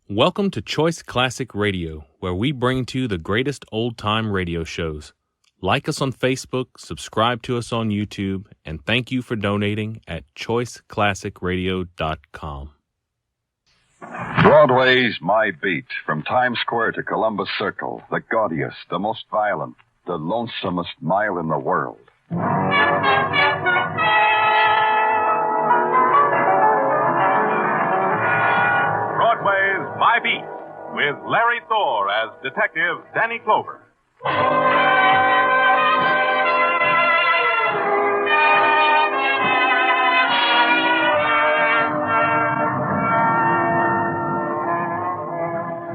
Welcome to Choice Classic Radio, where we bring to you the greatest old-time radio shows. Like us on Facebook, subscribe to us on YouTube, and thank you for donating at choiceclassicradio.com. Broadway's My Beat, from Times Square to Columbus Circle, the gaudiest, the most violent, the lonesomest mile in the world. Broadway's My Beat, with Larry Thor as Detective Danny Clover.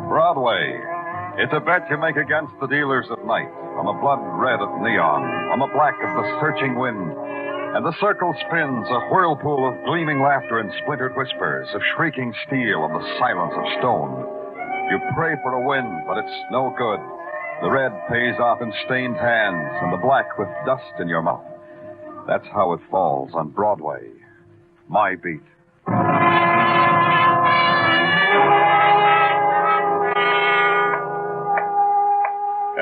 Broadway. It's a bet you make against the dealers at night, on the blood red of neon, on the black of the searching wind. And the circle spins, a whirlpool of gleaming laughter and splintered whispers, of shrieking steel and the silence of stone. You pray for a win, but it's no good. The red pays off in stained hands, and the black with dust in your mouth. That's how it falls on Broadway. My Beat.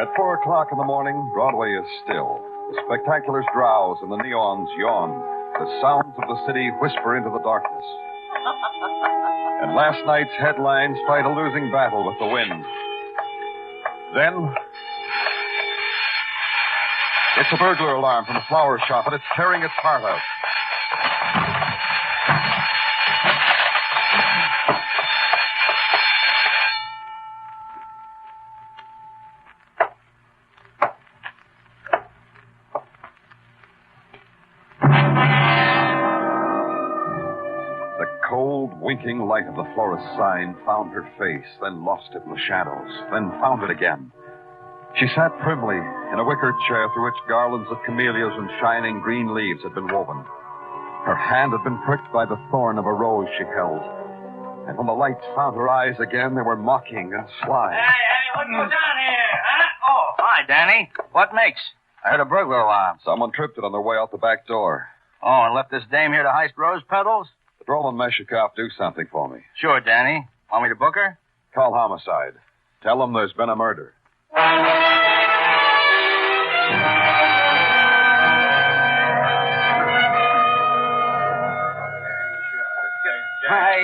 At 4 o'clock in the morning, Broadway is still. The spectaculars drowse and the neons yawn. The sounds of the city whisper into the darkness. And last night's headlines fight a losing battle with the wind. Then, it's a burglar alarm from the flower shop, and it's tearing its heart out. Winking light of the florist's sign found her face, then lost it in the shadows, then found it again. She sat primly in a wicker chair through which garlands of camellias and shining green leaves had been woven. Her hand had been pricked by the thorn of a rose she held. And when the light found her eyes again, they were mocking and sly. Hey, what goes on here, huh? Oh, hi, Danny. What makes? I heard a burglar alarm. Someone tripped it on their way out the back door. Oh, and left this dame here to heist rose petals? Roland Meshikoff, do something for me. Sure, Danny. Want me to book her? Call homicide. Tell them there's been a murder. Why,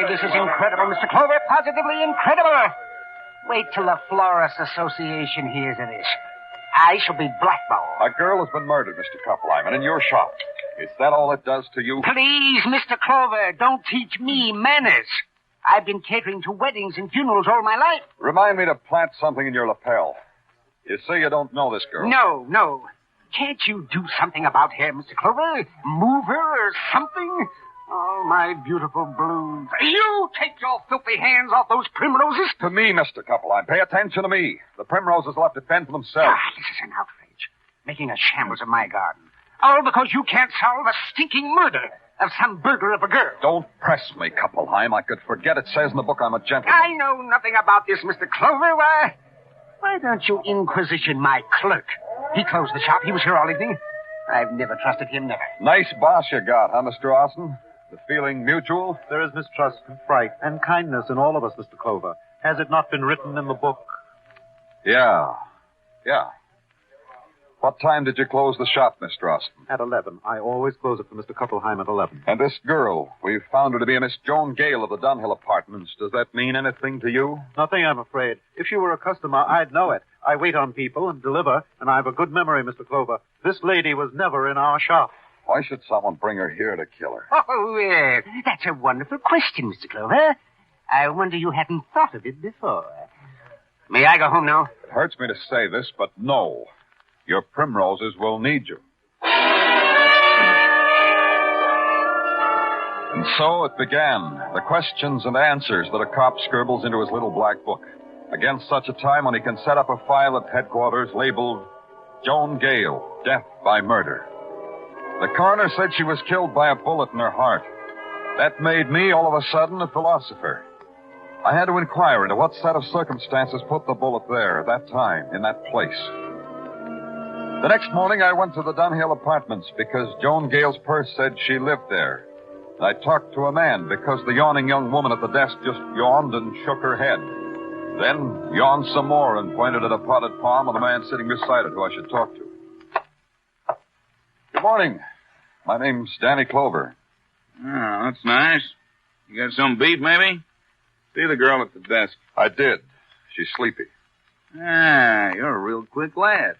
this is incredible, Mr. Clover. Positively incredible. Wait till the Florist Association hears of this. I shall be blackballed. A girl has been murdered, Mr. Kuppelheim, and in your shop. Is that all it does to you? Please, Mr. Clover, don't teach me manners. I've been catering to weddings and funerals all my life. Remind me to plant something in your lapel. You say you don't know this girl. No. Can't you do something about her, Mr. Clover? Move her or something? Oh, my beautiful blues. You take your filthy hands off those primroses. To me, Mr. Kuppelheim. Pay attention to me. The primroses will have to fend for themselves. This is an outrage. Making a shambles of my garden. All because you can't solve a stinking murder of some burglar of a girl. Don't press me, Kuppelheim. I could forget it says in the book I'm a gentleman. I know nothing about this, Mr. Clover. Why don't you inquisition my clerk? He closed the shop. He was here all evening. I've never trusted him, never. Nice boss you got, huh, Mr. Austin? The feeling mutual? There is mistrust and fright and kindness in all of us, Mr. Clover. Has it not been written in the book? Yeah. What time did you close the shop, Mr. Austin? At 11. I always close it for Mr. Kuppelheim at 11. And this girl, we've found her to be a Miss Joan Gale of the Dunhill Apartments. Does that mean anything to you? Nothing, I'm afraid. If she were a customer, I'd know it. I wait on people and deliver, and I have a good memory, Mr. Clover. This lady was never in our shop. Why should someone bring her here to kill her? Oh, well, that's a wonderful question, Mr. Clover. I wonder you hadn't thought of it before. May I go home now? It hurts me to say this, but no. Your primroses will need you. And so it began, the questions and answers that a cop scribbles into his little black book. Against such a time when he can set up a file at headquarters labeled Joan Gale, Death by Murder. The coroner said she was killed by a bullet in her heart. That made me, all of a sudden, a philosopher. I had to inquire into what set of circumstances put the bullet there, at that time, in that place. The next morning, I went to the Dunhill Apartments because Joan Gale's purse said she lived there. I talked to a man because the yawning young woman at the desk just yawned and shook her head. Then yawned some more and pointed at a potted palm and the man sitting beside it who I should talk to. Good morning. My name's Danny Clover. Oh, that's nice. You got some beef, maybe? See the girl at the desk. I did. She's sleepy. Ah, you're a real quick lad.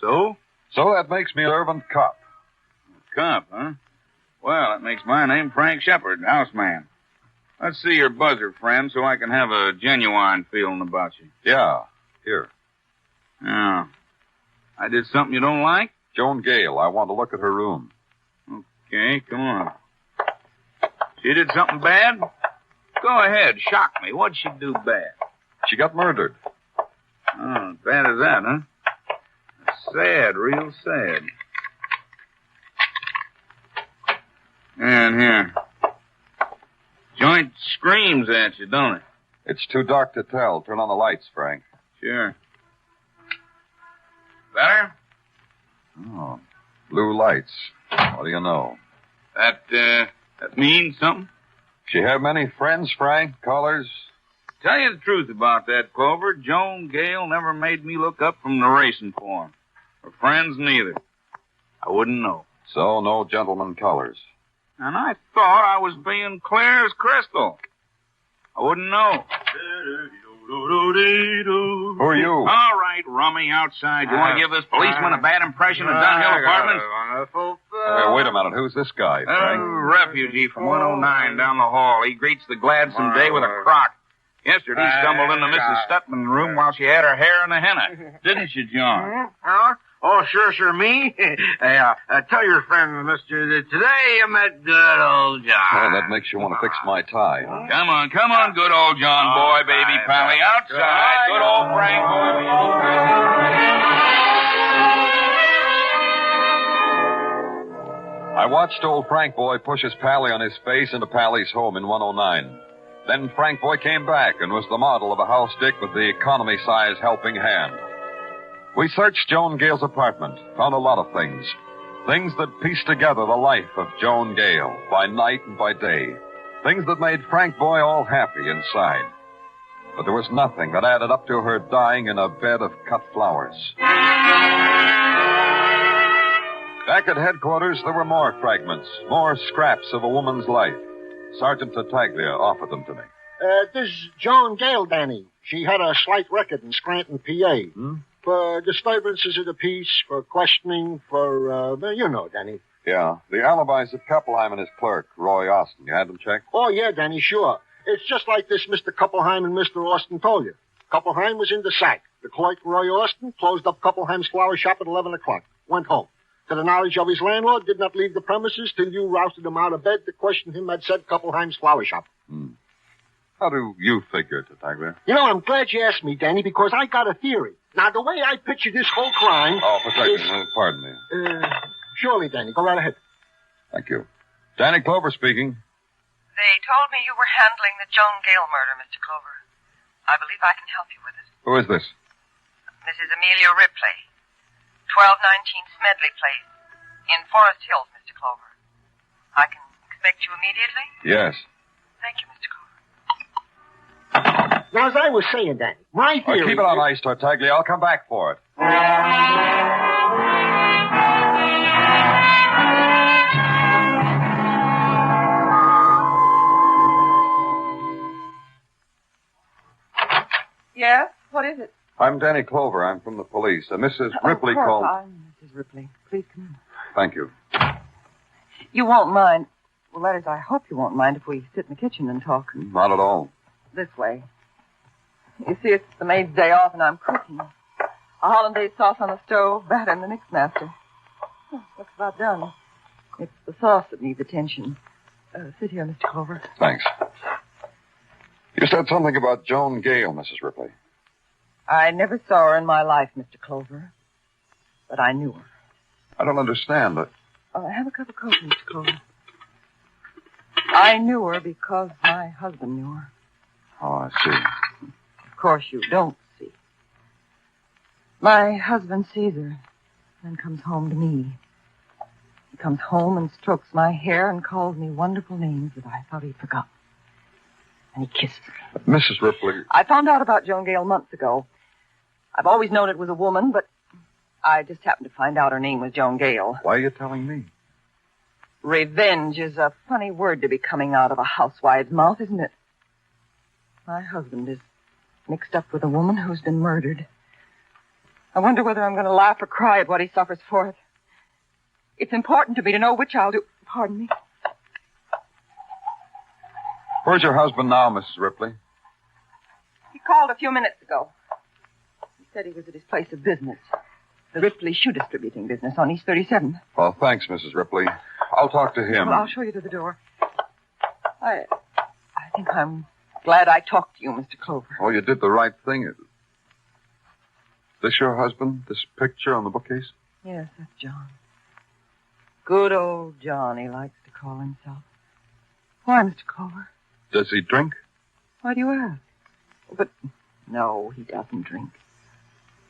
So? So that makes me an urban cop. Cop, huh? Well, that makes my name Frank Shepard, houseman. Let's see your buzzer, friend, so I can have a genuine feeling about you. Yeah, here. Oh. I did something you don't like? Joan Gale. I want to look at her room. Okay, come on. She did something bad? Go ahead, shock me. What'd she do bad? She got murdered. Oh, bad as that, huh? Sad, real sad. And here. Joint screams at you, don't it? It's too dark to tell. Turn on the lights, Frank. Sure. Better? Oh, blue lights. What do you know? That means something? She have many friends, Frank? Callers? Tell you the truth about that, Clover. Joan Gale never made me look up from the racing form. Her friends neither. I wouldn't know. So, no gentleman callers. And I thought I was being clear as crystal. I wouldn't know. Who are you? All right, rummy outside. You want to give this policeman a bad impression of Dunhill Apartments? Wait a minute. Who's this guy, Frank? Refugee from 109 down the hall. He greets the gladsome day with a crock. Yesterday, he stumbled into Mrs. Stutman's room while she had her hair in a henna. Didn't you, John? Oh, sure, me. Tell your friend, mister, that today I met good old John. Oh, that makes you want to fix my tie, huh? Come on, good old John boy, baby pally. Outside, good old Frank boy. I watched old Frank boy push his pally on his face into Pally's home in 109. Then Frank boy came back and was the model of a house dick with the economy-size helping hand. We searched Joan Gale's apartment, found a lot of things. Things that pieced together the life of Joan Gale by night and by day. Things that made Frank boy all happy inside. But there was nothing that added up to her dying in a bed of cut flowers. Back at headquarters, there were more fragments, more scraps of a woman's life. Sergeant Tartaglia offered them to me. This is Joan Gale, Danny. She had a slight record in Scranton, PA. For disturbances of the peace, for questioning, for, you know, Danny. Yeah, the alibis of Kuppelheim and his clerk, Roy Austin. You had them checked? Oh, yeah, Danny, sure. It's just like this Mr. Kuppelheim and Mr. Austin told you. Kuppelheim was in the sack. The clerk, Roy Austin, closed up Kuppelheim's flower shop at 11 o'clock. Went home. To the knowledge of his landlord, did not leave the premises till you rousted him out of bed to question him had said Kuppelheim's flower shop. How do you figure, Tartaglia? You know, I'm glad you asked me, Danny, because I got a theory. Now, the way I picture this whole crime... Oh, Tartaglia, pardon me. Surely, Danny. Go right ahead. Thank you. Danny Clover speaking. They told me you were handling the Joan Gale murder, Mr. Clover. I believe I can help you with it. Who is this? Mrs. Amelia Ripley, 1219 Smedley Place, in Forest Hills, Mr. Clover. I can expect you immediately? Yes. Thank you, Mr. Clover. Now, as I was saying, Danny, my theory... Keep it on ice, Tartaglia. I'll come back for it. Yes? What is it? I'm Danny Clover. I'm from the police. Mrs. Ripley called... I'm Mrs. Ripley. Please come in. Thank you. You won't mind... Well, that is, I hope you won't mind if we sit in the kitchen and talk. Not at all. This way. You see, it's the maid's day off, and I'm cooking. A hollandaise sauce on the stove, batter in the mixmaster. Oh, looks about done. It's the sauce that needs attention. Sit here, Mr. Clover. Thanks. You said something about Joan Gale, Mrs. Ripley. I never saw her in my life, Mr. Clover. But I knew her. I don't understand. Have a cup of coffee, Mr. Clover. I knew her because my husband knew her. Oh, I see. Of course you don't see. My husband sees her, then comes home to me. comes home and strokes my hair and calls me wonderful names that I thought he'd forgotten. And he kisses me. Mrs. Ripley. I found out about Joan Gale months ago. I've always known it was a woman, but I just happened to find out her name was Joan Gale. Why are you telling me? Revenge is a funny word to be coming out of a housewife's mouth, isn't it? My husband is mixed up with a woman who's been murdered. I wonder whether I'm going to laugh or cry at what he suffers for it. It's important to me to know which I'll do. Pardon me. Where's your husband now, Mrs. Ripley? He called a few minutes ago. He said he was at his place of business. The Ripley shoe distributing business on East 37th. Well, thanks, Mrs. Ripley. I'll talk to him. Well, I'll show you to the door. I think I'm glad I talked to you, Mr. Clover. Oh, you did the right thing. Is this your husband, this picture on the bookcase? Yes, that's John. Good old John, he likes to call himself. Why, Mr. Clover? Does he drink? Why do you ask? But, no, he doesn't drink.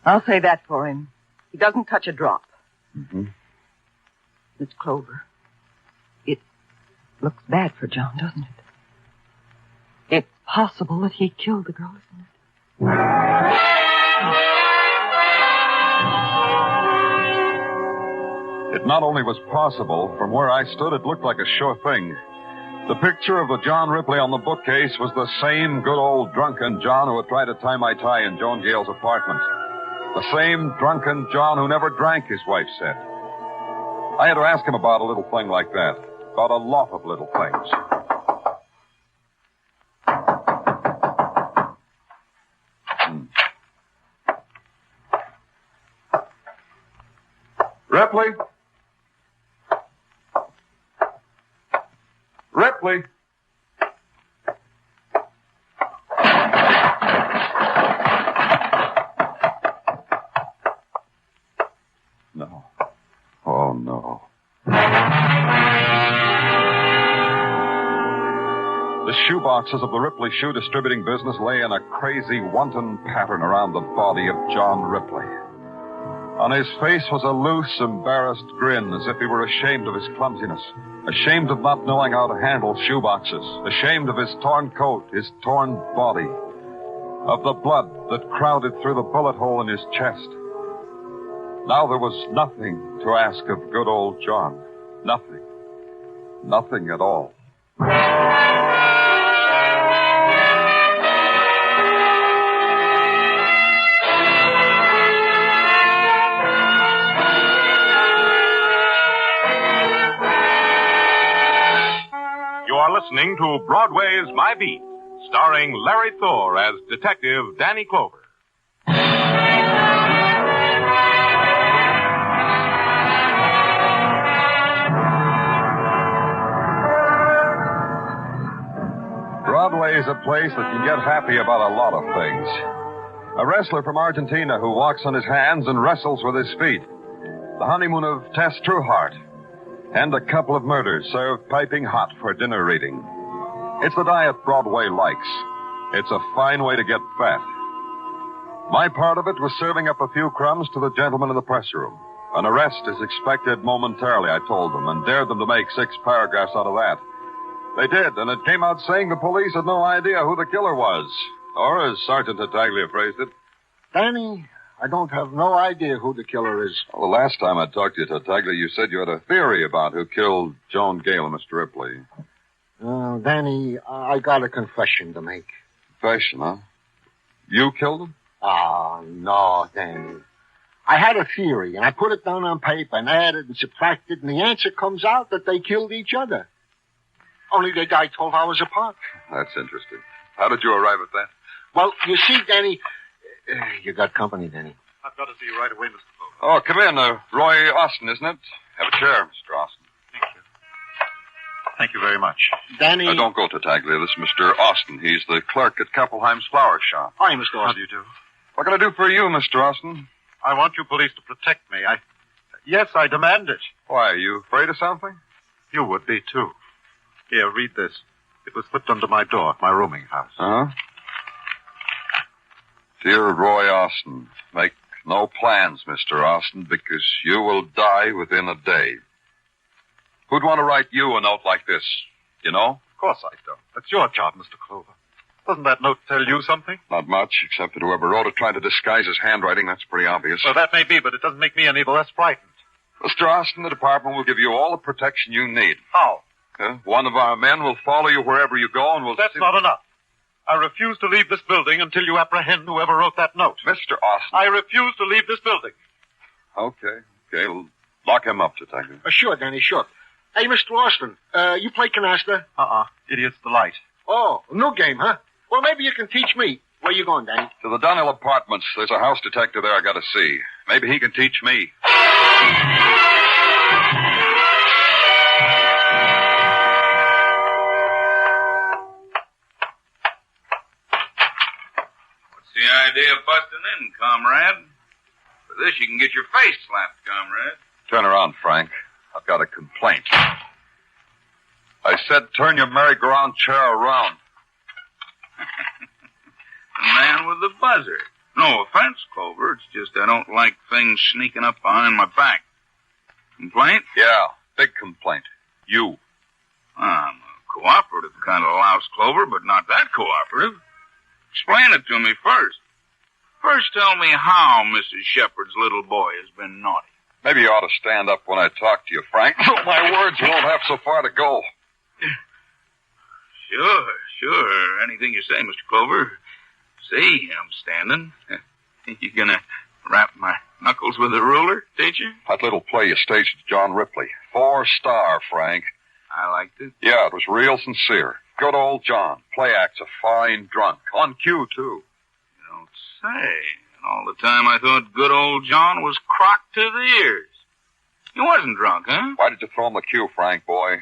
I'll say that for him. He doesn't touch a drop. Mm-hmm. Miss Clover, it looks bad for John, doesn't it? It's possible that he killed the girl, isn't it? It not only was possible, from where I stood, it looked like a sure thing. The picture of the John Ripley on the bookcase was the same good old drunken John who had tried to tie my tie in Joan Gale's apartment. The same drunken John who never drank, his wife said. I had to ask him about a little thing like that. About a lot of little things. Ripley? Ripley? No. Oh, no. The shoeboxes of the Ripley shoe distributing business lay in a crazy, wanton pattern around the body of John Ripley. On his face was a loose, embarrassed grin, as if he were ashamed of his clumsiness, ashamed of not knowing how to handle shoeboxes, ashamed of his torn coat, his torn body, of the blood that crowded through the bullet hole in his chest. Now there was nothing to ask of good old John. Nothing. Nothing at all. You are listening to Broadway's My Beat, starring Larry Thor as Detective Danny Clover. Broadway is a place that can get happy about a lot of things. A wrestler from Argentina who walks on his hands and wrestles with his feet. The honeymoon of Tess Trueheart. And a couple of murders served piping hot for dinner reading. It's the diet Broadway likes. It's a fine way to get fat. My part of it was serving up a few crumbs to the gentlemen in the press room. An arrest is expected momentarily, I told them, and dared them to make 6 paragraphs out of that. They did, and it came out saying the police had no idea who the killer was. Or, as Sergeant Tartaglia phrased it, Danny, I don't have no idea who the killer is. well, the last time I talked to you, Tartaglia, you said you had a theory about who killed Joan Gale and Mr. Ripley. Danny, I got a confession to make. Confession, huh? You killed him? Oh, no, Danny. I had a theory, and I put it down on paper and added and subtracted, and the answer comes out that they killed each other. Only they died 12 hours apart. That's interesting. How did you arrive at that? Well, you see, Danny... you got company, Danny. I've got to see you right away, Mr. Clover. Oh, come in. Roy Austin, isn't it? Have a chair, Mr. Austin. Thank you. Thank you very much. Danny... Don't go, Tartaglia. This is Mr. Austin. He's the clerk at Kappelheim's flower shop. Hi, Mr. Austin. How do you do? What can I do for you, Mr. Austin? I want you police to protect me. Yes, I demand it. Why, are you afraid of something? You would be, too. Here, read this. It was put under my door at my rooming house. Huh? Dear Roy Austin, make no plans, Mr. Austin, because you will die within a day. Who'd want to write you a note like this? You know? Of course I don't. That's your job, Mr. Clover. Doesn't that note tell you something? Not much, except that whoever wrote it tried to disguise his handwriting. That's pretty obvious. Well, that may be, but it doesn't make me any the less frightened. Mr. Austin, the department will give you all the protection you need. How? One of our men will follow you wherever you go and will... That's not enough. I refuse to leave this building until you apprehend whoever wrote that note. Mr. Austin. I refuse to leave this building. Okay. We'll lock him up, Detective. Sure, Danny, sure. Hey, Mr. Austin, you play canasta? Idiot's delight. Oh, new game, huh? Well, maybe you can teach me. Where you going, Danny? To the Dunhill Apartments. There's a house detective there I got to see. Maybe he can teach me. What's the idea of busting in, comrade? For this, you can get your face slapped, comrade. Turn around, Frank. I've got a complaint. I said turn your merry-go-round chair around. The man with the buzzer. No offense, Clover. It's just I don't like things sneaking up behind my back. Complaint? Yeah, big complaint. You. I'm a cooperative kind of louse, Clover, but not that cooperative. Explain it to me first. First tell me how Mrs. Shepard's little boy has been naughty. Maybe you ought to stand up when I talk to you, Frank. My words won't have so far to go. Sure. Anything you say, Mr. Clover. See, I'm standing. You gonna wrap my knuckles with a ruler, teacher? That little play you staged with John Ripley. 4-star, Frank. I liked it. Yeah, it was real sincere. Good old John. Play act's a fine drunk. On cue, too. You don't say. And all the time I thought good old John was crocked to the ears. He wasn't drunk, huh? Why did you throw him the cue, Frank, boy?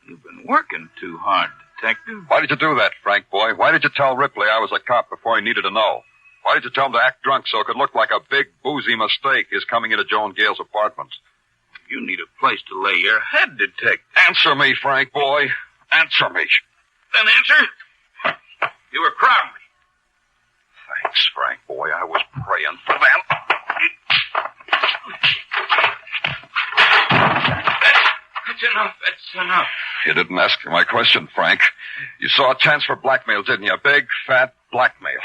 You've been working too hard, Detective. Why did you do that, Frank, boy? Why did you tell Ripley I was a cop before he needed to know? Why did you tell him to act drunk so it could look like a big, boozy mistake, his coming into Joan Gale's apartment? You need a place to lay your head, Detective. Answer me, Frank, boy. Answer me. Then answer. You were crowding me. Thanks, Frank, boy. I was praying for that. That's enough. You didn't ask me my question, Frank. You saw a chance for blackmail, didn't you? A big, fat blackmail.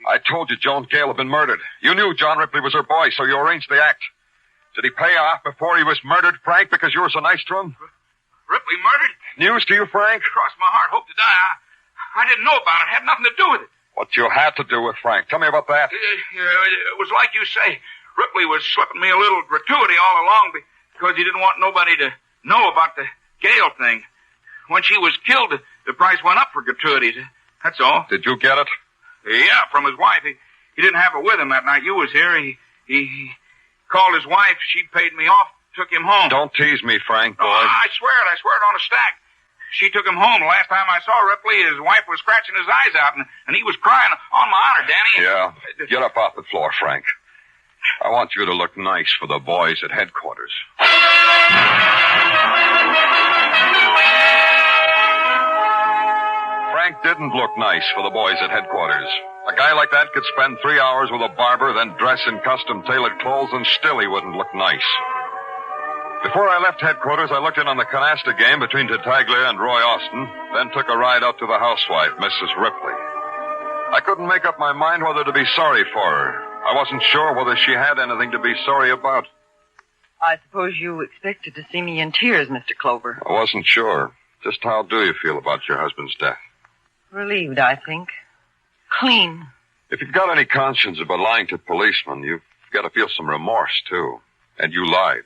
I told you Joan Gale had been murdered. You knew John Ripley was her boy, so you arranged the act. Did he pay off before he was murdered, Frank, because you were so nice to him? Ripley murdered? News to you, Frank? Cross my heart, hope to die. I didn't know about it. Had nothing to do with it. What you had to do with Frank. Tell me about that. It was like you say. Ripley was slipping me a little gratuity all along because he didn't want nobody to know about the Gale thing. When she was killed, the price went up for gratuities. That's all. Did you get it? Yeah, from his wife. He didn't have it with him that night you was here. He called his wife. She paid me off, took him home. Don't tease me, Frank, boy. Oh, I swear it on a stack. She took him home. The last time I saw Ripley, his wife was scratching his eyes out, and he was crying. On my honor, Danny. Yeah. Get up off the floor, Frank. I want you to look nice for the boys at headquarters. Frank didn't look nice for the boys at headquarters. A guy like that could spend 3 hours with a barber, then dress in custom-tailored clothes, and still he wouldn't look nice. Before I left headquarters, I looked in on the canasta game between Tartaglia and Roy Austin, then took a ride out to the housewife, Mrs. Ripley. I couldn't make up my mind whether to be sorry for her. I wasn't sure whether she had anything to be sorry about. I suppose you expected to see me in tears, Mr. Clover. I wasn't sure. Just how do you feel about your husband's death? Relieved, I think. Clean. If you've got any conscience about lying to policemen, you've got to feel some remorse, too. And you lied.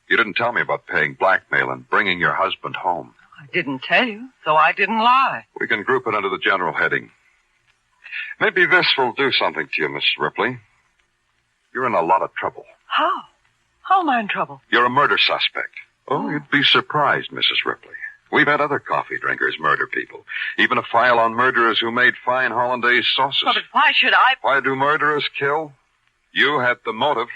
You didn't tell me about paying blackmail and bringing your husband home. I didn't tell you, so I didn't lie. We can group it under the general heading. Maybe this will do something to you, Miss Ripley. You're in a lot of trouble. How? How am I in trouble? You're a murder suspect. Oh, you'd be surprised, Mrs. Ripley. We've had other coffee drinkers murder people. Even a file on murderers who made fine hollandaise sauces. But why should I? Why do murderers kill? You had the motive.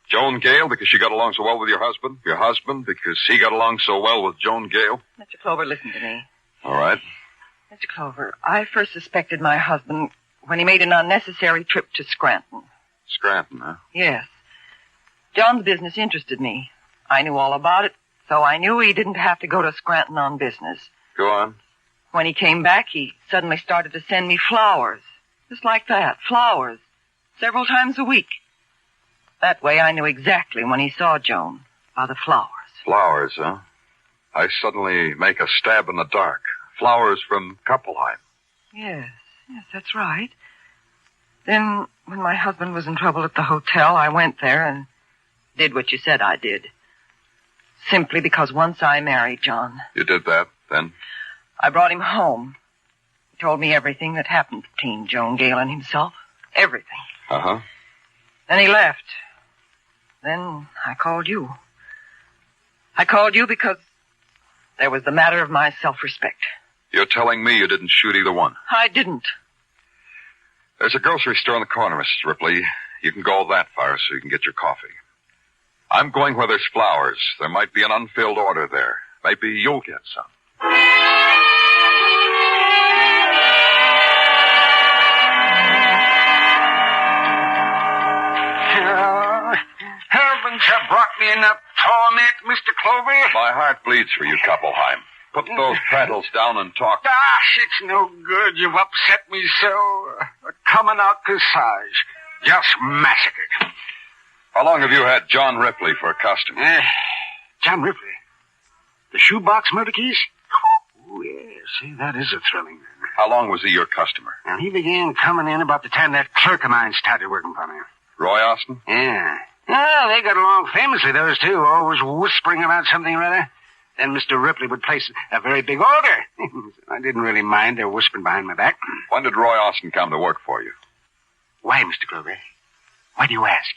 Joan Gale, because she got along so well with your husband. Your husband, because he got along so well with Joan Gale. Mr. Clover, listen to me. All right. Mr. Clover, I first suspected my husband when he made an unnecessary trip to Scranton. Scranton, huh? Yes. John's business interested me. I knew all about it, So I knew he didn't have to go to Scranton on business. Go on. When he came back, he suddenly started to send me flowers. Just like that, flowers. Several times a week. That way I knew exactly when he saw Joan. By the flowers. Flowers, huh? I suddenly make a stab in the dark. Flowers from Kuppelheim. Yes, that's right. Then, when my husband was in trouble at the hotel, I went there and did what you said I did. Simply because once I married John. You did that, then? I brought him home. He told me everything that happened between Joan, Gale, and himself. Everything. Uh-huh. Then he left. Then I called you. I called you because there was the matter of my self-respect. You're telling me you didn't shoot either one? I didn't. There's a grocery store on the corner, Mrs. Ripley. You can go that far so you can get your coffee. I'm going where there's flowers. There might be an unfilled order there. Maybe you'll get some. Heavens have brought me enough torment, Mr. Clover. My heart bleeds for you, Kuppelheim. Put those paddles down and talk. Gosh, it's no good. You've upset me so. A coming out corsage. Just massacred. How long have you had John Ripley for a customer? John Ripley? The shoebox murder case? Oh, yes. See, that is a thrilling one. How long was he your customer? Now, he began coming in about the time that clerk of mine started working for me. Roy Austin? Yeah. Oh, they got along famously, those two, always whispering about something or other. Then Mr. Ripley would place a very big order. I didn't really mind their whispering behind my back. When did Roy Austin come to work for you? Why, Mr. Clover? Why do you ask?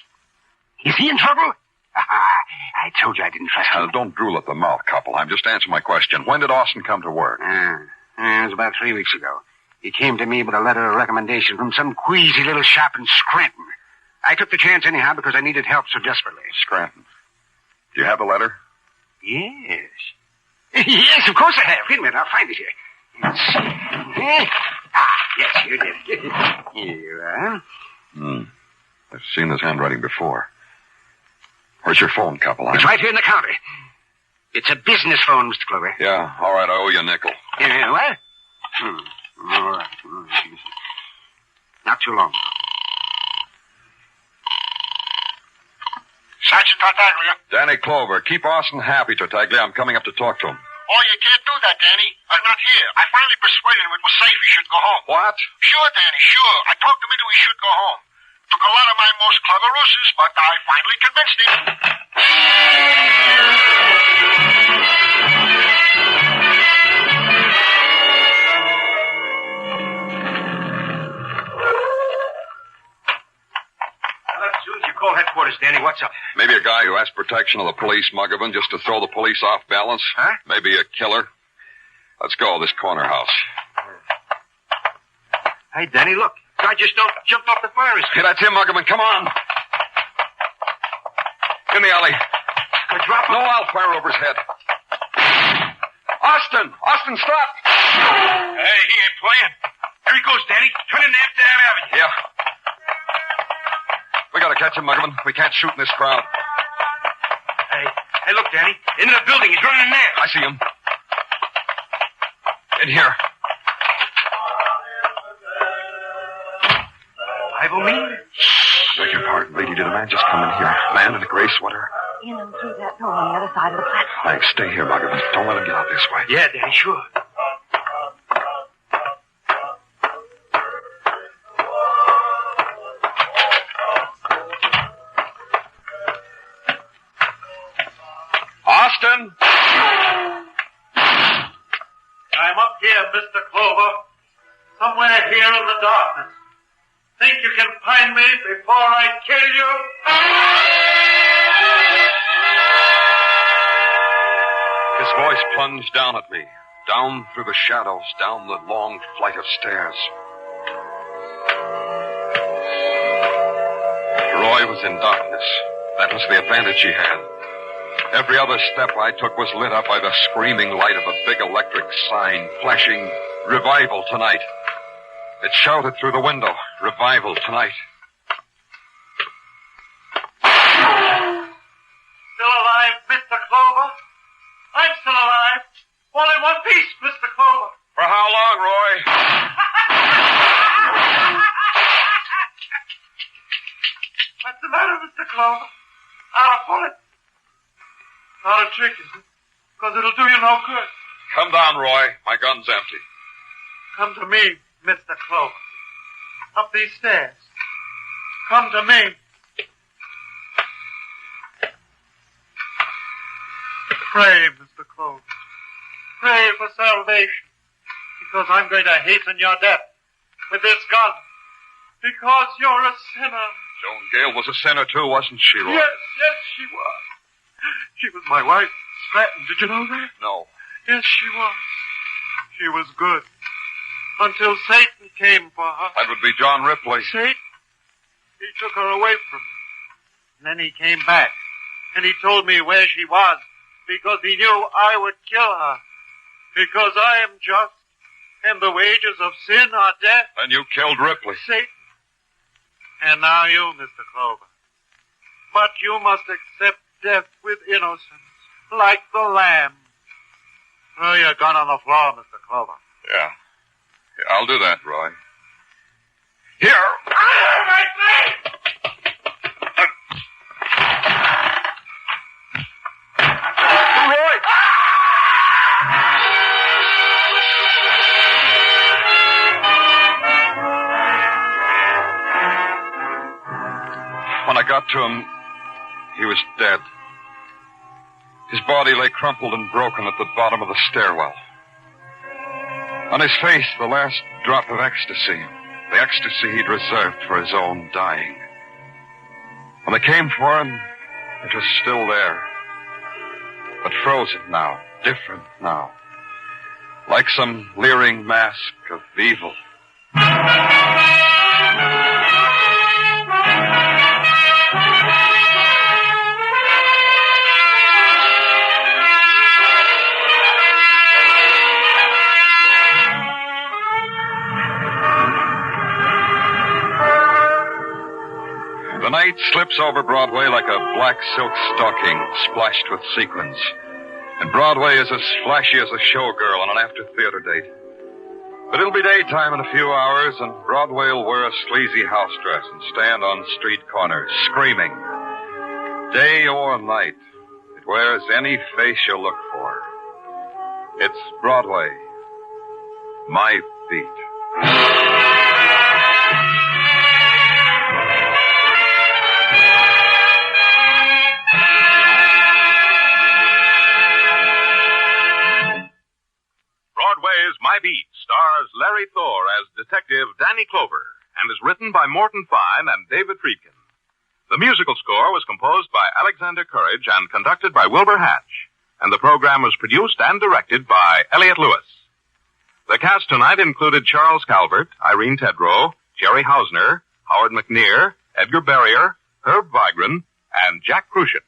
Is he in trouble? I told you I didn't trust him. Don't drool at the mouth, Kuppelheim. Just answer my question. When did Austin come to work? It was about 3 weeks ago. He came to me with a letter of recommendation from some queasy little shop in Scranton. I took the chance anyhow because I needed help so desperately. Scranton. Do you have the letter? Yes. Yes, of course I have. Wait a minute, I'll find it here. Yes. Yes, here it is. Here you are. I've seen this handwriting before. Where's your phone, Kuppelheim? It's right here in the counter. It's a business phone, Mr. Clover. Yeah, all right, I owe you a nickel. Yeah, what? All right. Not too long. Sergeant Tartaglia. Danny Clover, keep Austin happy, Tartaglia. I'm coming up to talk to him. Oh, you can't do that, Danny. I'm not here. I finally persuaded him it was safe he should go home. What? Sure, Danny, sure. I talked him into he should go home. Took a lot of my most clever ruses, but I finally convinced him. As soon as you call headquarters, Danny, what's up? Maybe a guy who asked protection of the police, Muggavan, just to throw the police off balance. Huh? Maybe a killer. Let's go, this corner house. Hey, Danny, look. Guy just jumped off the fire escape. Hey, that's him, Muggavan. Come on. In the alley. Drop him. No, I'll fire over his head. Austin! Austin, stop! Hey, he ain't playing. There he goes, Danny. Turn into Amsterdam Avenue. Yeah. We gotta catch him, Muggavan. We can't shoot in this crowd. Hey, look, Danny. Into the building. He's running in there. I see him. In here. Rival me? Beg your pardon, lady. Did a man just come in here? Man in a gray sweater? In and through that door on the other side of the platform. Thanks. Stay here, Muggavan. Don't let him get out this way. Yeah, Danny, sure. Austin! I'm up here, Mr. Clover. Somewhere here in the darkness. Think you can find me before I kill you? His voice plunged down at me, down through the shadows, down the long flight of stairs. Roy was in darkness. That was the advantage he had. Every other step I took was lit up by the screaming light of a big electric sign flashing, "Revival tonight." It shouted through the window, "Revival tonight." Still alive, Mr. Clover? I'm still alive. All in one piece, Mr. Clover. For how long, Roy? What's the matter, Mr. Clover? Out of bullet. Not a trick, is it? Because it'll do you no good. Come down, Roy. My gun's empty. Come to me, Mr. Clover. Up these stairs. Come to me. Pray, Mr. Clover. Pray for salvation. Because I'm going to hasten your death with this gun. Because you're a sinner. Joan Gale was a sinner, too, wasn't she, Roy? Yes, she was. She was my wife, Stratton. Did you know that? No. Yes, she was. She was good. Until Satan came for her. That would be John Ripley. Satan? He took her away from me. And then he came back. And he told me where she was. Because he knew I would kill her. Because I am just. And the wages of sin are death. And you killed Ripley. Satan. And now you, Mr. Clover. But you must accept death with innocence. Like the lamb. Throw your gun on the floor, Mr. Clover. Yeah, I'll do that, Roy. Here. My face! Roy! When I got to him, he was dead. His body lay crumpled and broken at the bottom of the stairwell. On his face, the last drop of ecstasy. The ecstasy he'd reserved for his own dying. When they came for him, it was still there. But frozen now, different now. Like some leering mask of evil. The night slips over Broadway like a black silk stocking splashed with sequins. And Broadway is as flashy as a showgirl on an after-theater date. But it'll be daytime in a few hours, and Broadway will wear a sleazy house dress and stand on street corners, screaming. Day or night, it wears any face you'll look for. It's Broadway, my beat. Broadway's My Beat stars Larry Thor as Detective Danny Clover and is written by Morton Fine and David Friedkin. The musical score was composed by Alexander Courage and conducted by Wilbur Hatch, and the program was produced and directed by Elliott Lewis. The cast tonight included Charles Calvert, Irene Tedrow, Jerry Hausner, Howard McNear, Edgar Barrier, Herb Vigran, and Jack Crucian.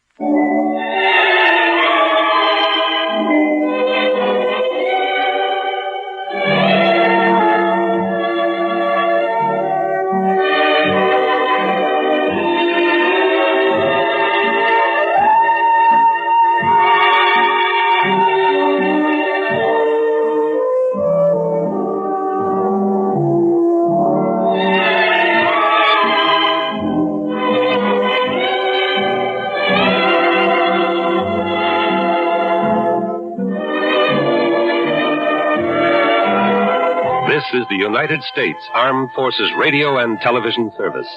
This is the United States Armed Forces Radio and Television Service.